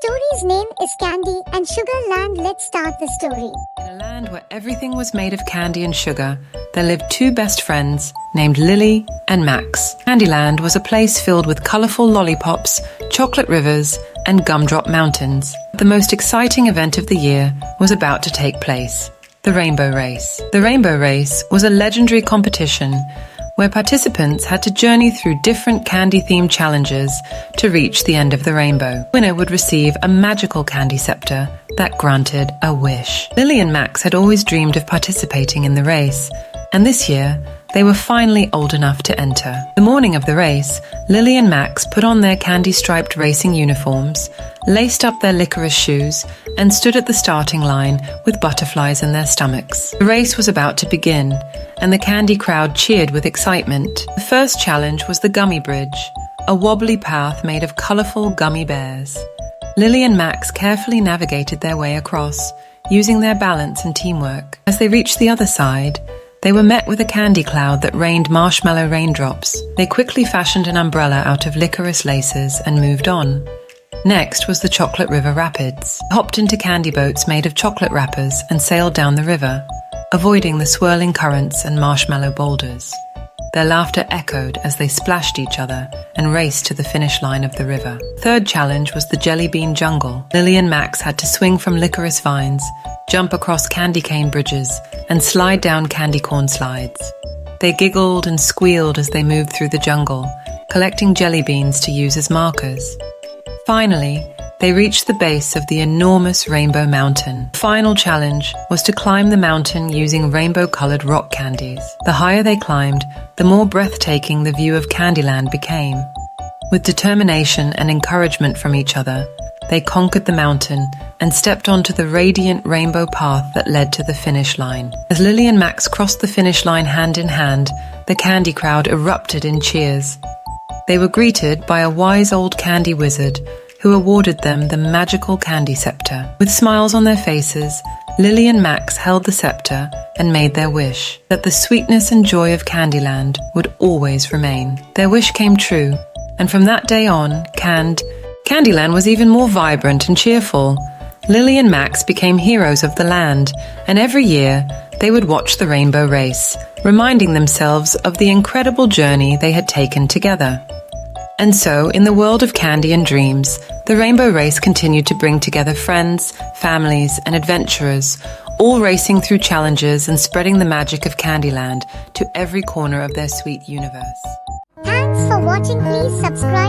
story's name is Candy and Sugar Land. Let's start the story. In a land where everything was made of candy and sugar, there lived two best friends named Lily and Max. Candyland was a place filled with colourful lollipops, chocolate rivers, and gumdrop mountains. The most exciting event of the year was about to take place: the Rainbow Race. The Rainbow Race was a legendary competition where participants had to journey through different candy-themed challenges to reach the end of the rainbow. The winner would receive a magical candy scepter that granted a wish. Lily and Max had always dreamed of participating in the race, and this year they were finally old enough to enter. The morning of the race, Lily and Max put on their candy-striped racing uniforms, laced up their licorice shoes, and stood at the starting line with butterflies in their stomachs. The race was about to begin, and the candy crowd cheered with excitement. The first challenge was the Gummy Bridge, a wobbly path made of colourful gummy bears. Lily and Max carefully navigated their way across, using their balance and teamwork. As they reached the other side, they were met with a candy cloud that rained marshmallow raindrops. They quickly fashioned an umbrella out of licorice laces and moved on. Next was the Chocolate River Rapids. They hopped into candy boats made of chocolate wrappers and sailed down the river, avoiding the swirling currents and marshmallow boulders. Their laughter echoed as they splashed each other and raced to the finish line of the river. Third challenge was the Jelly Bean Jungle. Lily and Max had to swing from licorice vines, jump across candy cane bridges, and slide down candy corn slides. They giggled and squealed as they moved through the jungle, collecting jelly beans to use as markers. Finally, they reached the base of the enormous Rainbow Mountain. The final challenge was to climb the mountain using rainbow-coloured rock candies. The higher they climbed, the more breathtaking the view of Candyland became. With determination and encouragement from each other, they conquered the mountain and stepped onto the radiant rainbow path that led to the finish line. As Lily and Max crossed the finish line hand in hand, the candy crowd erupted in cheers. They were greeted by a wise old candy wizard who awarded them the magical candy scepter. With smiles on their faces, Lily and Max held the scepter and made their wish, that the sweetness and joy of Candyland would always remain. Their wish came true, and from that day on, Candyland was even more vibrant and cheerful. Lily and Max became heroes of the land, and every year they would watch the Rainbow Race, reminding themselves of the incredible journey they had taken together. And so, in the world of candy and dreams, the Rainbow Race continued to bring together friends, families, and adventurers, all racing through challenges and spreading the magic of Candyland to every corner of their sweet universe. Thanks for watching. Please subscribe